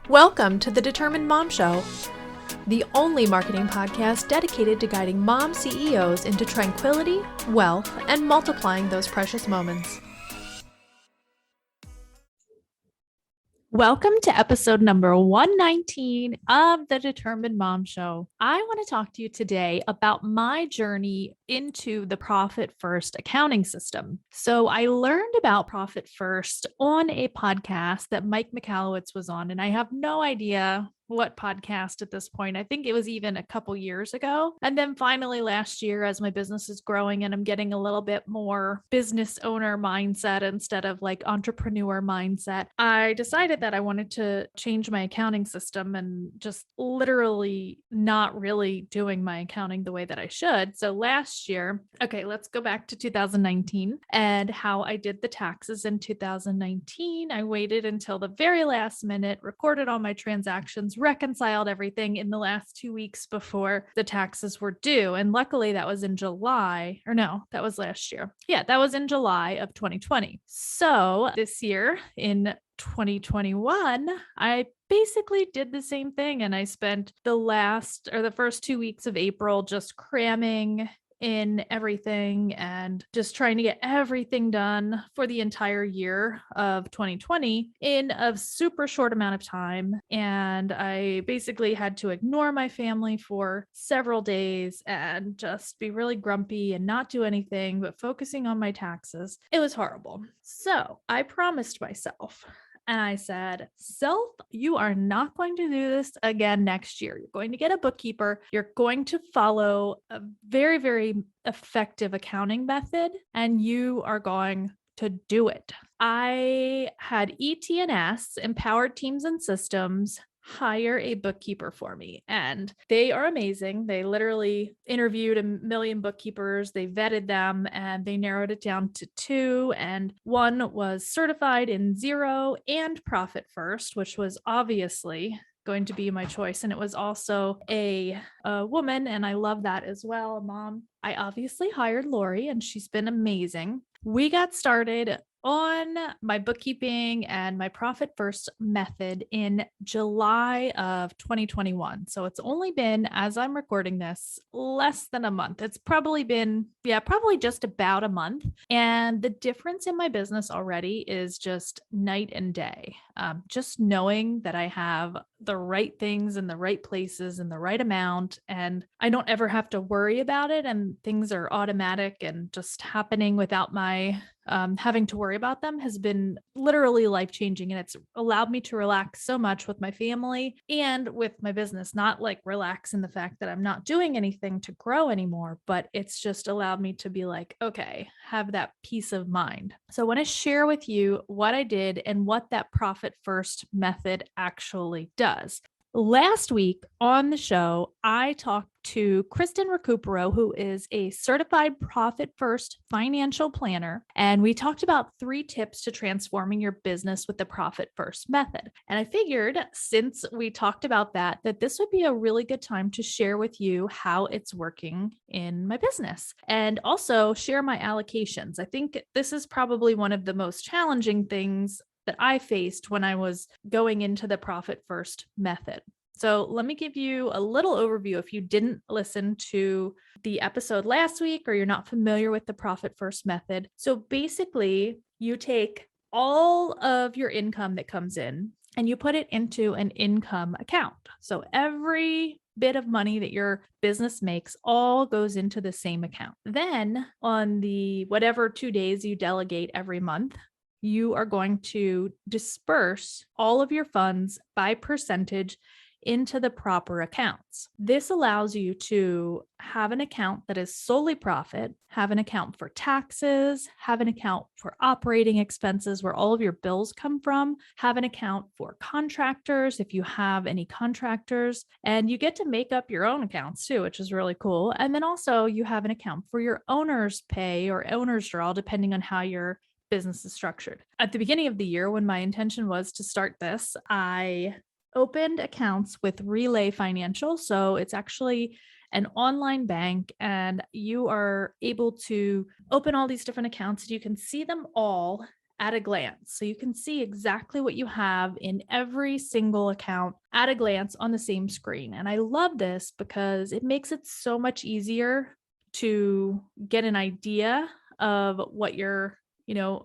Welcome to the Determined Mom Show, the only marketing podcast dedicated to guiding mom CEOs into tranquility, wealth, and multiplying those precious moments. Welcome to episode number 119 of the Determined Mom Show. I want to talk to you today about my journey into the Profit First accounting system. So I learned about Profit First on a podcast that Mike Michalowicz was on, and I have no idea what podcast at this point. I think it was even a couple years ago. And then finally last year, as my business is growing and I'm getting a little bit more business owner mindset instead of like entrepreneur mindset, I decided that I wanted to change my accounting system and just literally not really doing my accounting the way that I should. So last year, okay, let's go back to 2019 and how I did the taxes in 2019. I waited until the very last minute, recorded all my transactions, reconciled everything in the last 2 weeks before the taxes were due. And luckily that was in July, or no, that was last year. Yeah, that was in July of 2020. So this year in 2021, I basically did the same thing. And I spent the first 2 weeks of April just cramming in everything and just trying to get everything done for the entire year of 2020 in a super short amount of time. And I basically had to ignore my family for several days and just be really grumpy and not do anything but focusing on my taxes. It was horrible. So I promised myself, and I said, self, you are not going to do this again next year. You're going to get a bookkeeper. You're going to follow a very, very effective accounting method, and you are going to do it. I had ET&S, Empowered Teams and Systems, hire a bookkeeper for me. And they are amazing. They literally interviewed a million bookkeepers. They vetted them and they narrowed it down to 2. And one was certified in Xero and Profit First, which was obviously going to be my choice. And it was also a woman. And I love that as well, a mom. I obviously hired Lori and she's been amazing. We got started on my bookkeeping and my Profit First method in July of 2021. So it's only been, as I'm recording this, less than a month. It's probably been, probably just about a month. And the difference in my business already is just night and day. Just knowing that I have the right things in the right places in the right amount, and I don't ever have to worry about it, and things are automatic and just happening without my having to worry about them has been literally life-changing. And it's allowed me to relax so much with my family and with my business, not like relax in the fact that I'm not doing anything to grow anymore, but it's just allowed me to be like, okay, have that peace of mind. So I want to share with you what I did and what that Profit First method actually does. Last week on the show, I talked to Kristen Ricupero, who is a certified Profit First financial planner. And we talked about 3 tips to transforming your business with the Profit First method. And I figured since we talked about that this would be a really good time to share with you how it's working in my business and also share my allocations. I think this is probably one of the most challenging things that I faced when I was going into the Profit First method. So let me give you a little overview if you didn't listen to the episode last week or you're not familiar with the Profit First method. So basically, you take all of your income that comes in and you put it into an income account. So every bit of money that your business makes all goes into the same account. Then on the whatever 2 days you delegate every month, you are going to disperse all of your funds by percentage into the proper accounts. This allows you to have an account that is solely profit, have an account for taxes, have an account for operating expenses where all of your bills come from, have an account for contractors if you have any contractors, and you get to make up your own accounts too, which is really cool. And then also you have an account for your owner's pay or owner's draw, depending on how your business is structured. At the beginning of the year, when my intention was to start this, I opened accounts with Relay Financial. So it's actually an online bank and you are able to open all these different accounts. You can see them all at a glance. So you can see exactly what you have in every single account at a glance on the same screen. And I love this because it makes it so much easier to get an idea of what your,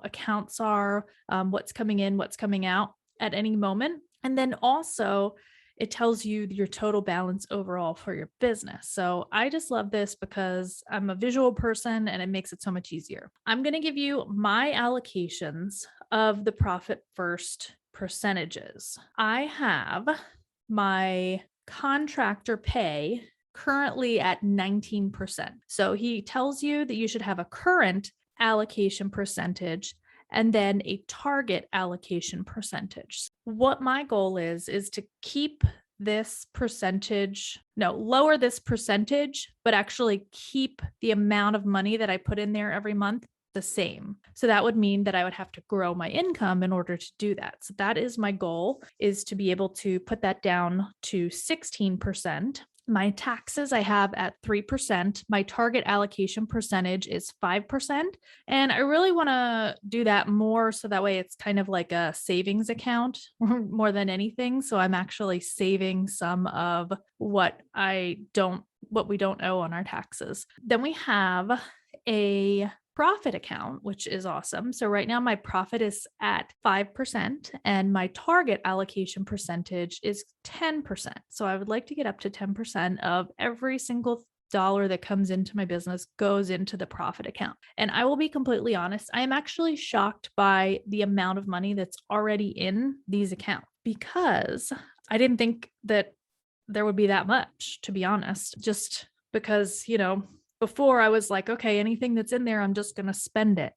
accounts are, what's coming in, what's coming out at any moment. And then also it tells you your total balance overall for your business. So I just love this because I'm a visual person and it makes it so much easier. I'm going to give you my allocations of the profit first percentages. I have my contractor pay currently at 19%. So he tells you that you should have a current allocation percentage and then a target allocation percentage. What my goal is to keep this percentage, lower this percentage, but actually keep the amount of money that I put in there every month the same. So that would mean that I would have to grow my income in order to do that. So that is my goal, is to be able to put that down to 16%. My taxes I have at 3%. My target allocation percentage is 5%. And I really want to do that more so that way it's kind of like a savings account more than anything. So I'm actually saving some of what we don't owe on our taxes. Then we have a profit account, which is awesome. So right now my profit is at 5% and my target allocation percentage is 10%. So I would like to get up to 10% of every single dollar that comes into my business goes into the profit account. And I will be completely honest, I am actually shocked by the amount of money that's already in these accounts because I didn't think that there would be that much, to be honest, just because, before I was like, okay, anything that's in there, I'm just going to spend it,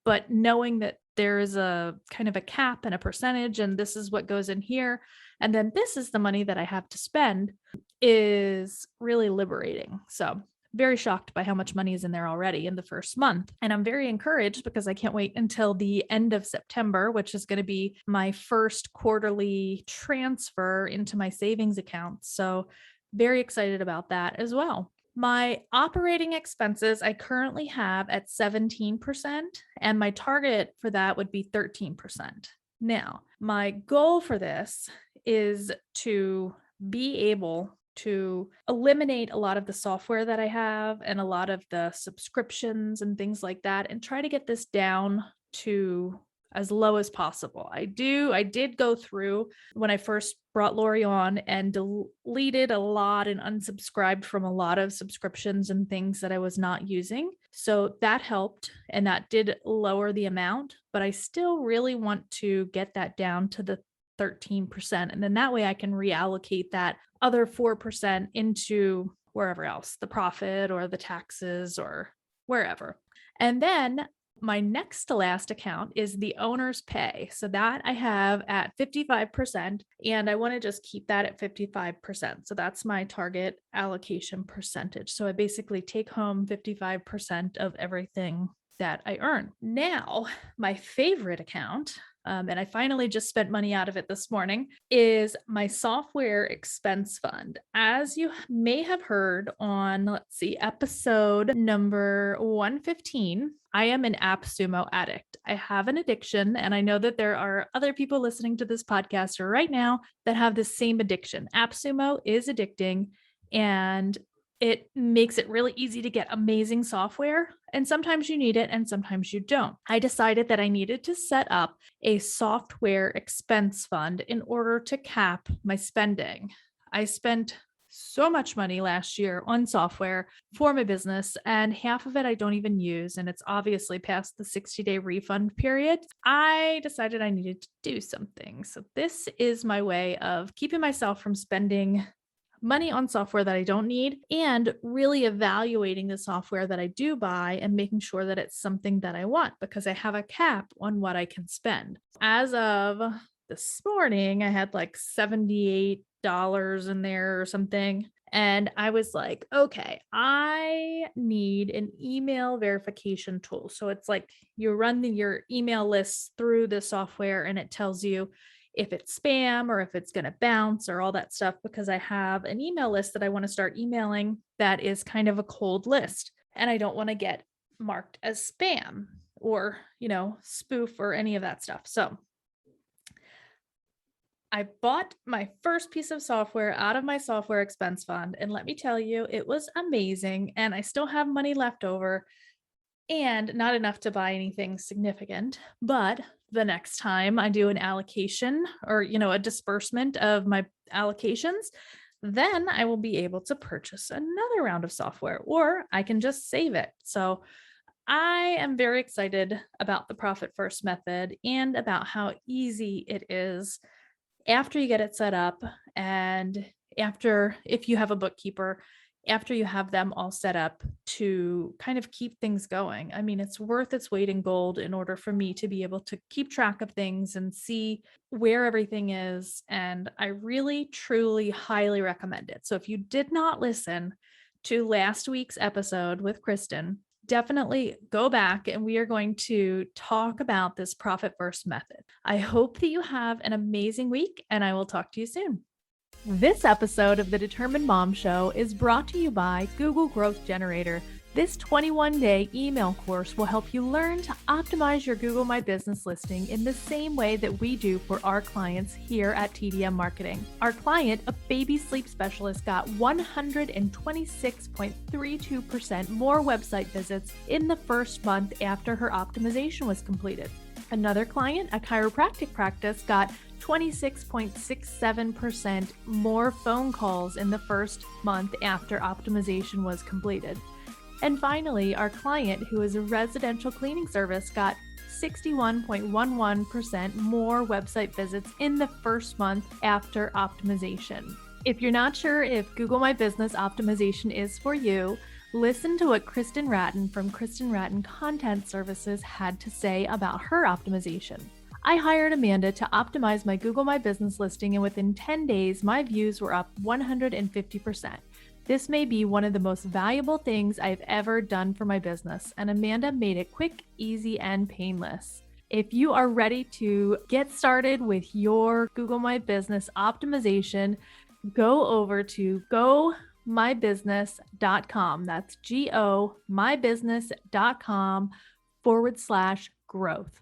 but knowing that there is a kind of a cap and a percentage, and this is what goes in here, and then this is the money that I have to spend is really liberating. So very shocked by how much money is in there already in the first month. And I'm very encouraged because I can't wait until the end of September, which is going to be my first quarterly transfer into my savings account. So very excited about that as well. My operating expenses I currently have at 17%, and my target for that would be 13%. Now, my goal for this is to be able to eliminate a lot of the software that I have and a lot of the subscriptions and things like that, and try to get this down to as low as possible. I did go through when I first brought Lori on and deleted a lot and unsubscribed from a lot of subscriptions and things that I was not using. So that helped and that did lower the amount, but I still really want to get that down to the 13%. And then that way I can reallocate that other 4% into wherever else, the profit or the taxes or wherever. And then my next to last account is the owner's pay. So that I have at 55%, and I want to just keep that at 55%. So that's my target allocation percentage. So I basically take home 55% of everything that I earn. Now, my favorite account, and I finally just spent money out of it this morning, is my software expense fund. As you may have heard on, episode number 115, I am an AppSumo addict. I have an addiction, and I know that there are other people listening to this podcast right now that have the same addiction. AppSumo is addicting, and it makes it really easy to get amazing software. And sometimes you need it and sometimes you don't. I decided that I needed to set up a software expense fund in order to cap my spending. I spent so much money last year on software for my business, and half of it I don't even use. And it's obviously past the 60-day refund period. I decided I needed to do something. So this is my way of keeping myself from spending money on software that I don't need and really evaluating the software that I do buy and making sure that it's something that I want, because I have a cap on what I can spend. As of this morning, I had like $78 in there or something. And I was like, okay, I need an email verification tool. So it's like you run your email lists through the software and it tells you if it's spam or if it's going to bounce or all that stuff, because I have an email list that I want to start emailing that is kind of a cold list and I don't want to get marked as spam. or, spoof or any of that stuff. So I bought my first piece of software out of my software expense fund. And let me tell you, it was amazing. And I still have money left over and not enough to buy anything significant. But the next time I do an allocation or, a disbursement of my allocations, then I will be able to purchase another round of software or I can just save it. So I am very excited about the Profit First method and about how easy it is after you get it set up and after, if you have a bookkeeper, after you have them all set up to kind of keep things going. I mean, it's worth its weight in gold in order for me to be able to keep track of things and see where everything is. And I really, truly, highly recommend it. So if you did not listen to last week's episode with Kristen, definitely go back and we are going to talk about this Profit First method. I hope that you have an amazing week and I will talk to you soon. This episode of the Determined Mom Show is brought to you by Google Growth Generator. This 21-day email course will help you learn to optimize your Google My Business listing in the same way that we do for our clients here at TDM Marketing. Our client, a baby sleep specialist, got 126.32% more website visits in the first month after her optimization was completed. Another client, a chiropractic practice, got 26.67% more phone calls in the first month after optimization was completed. And finally, our client, who is a residential cleaning service, got 61.11% more website visits in the first month after optimization. If you're not sure if Google My Business optimization is for you, listen to what Kristen Ratton from Kristen Ratton Content Services had to say about her optimization. I hired Amanda to optimize my Google My Business listing, and within 10 days, my views were up 150%. This may be one of the most valuable things I've ever done for my business, and Amanda made it quick, easy, and painless. If you are ready to get started with your Google My Business optimization, go over to gomybusiness.com. That's gomybusiness.com/growth.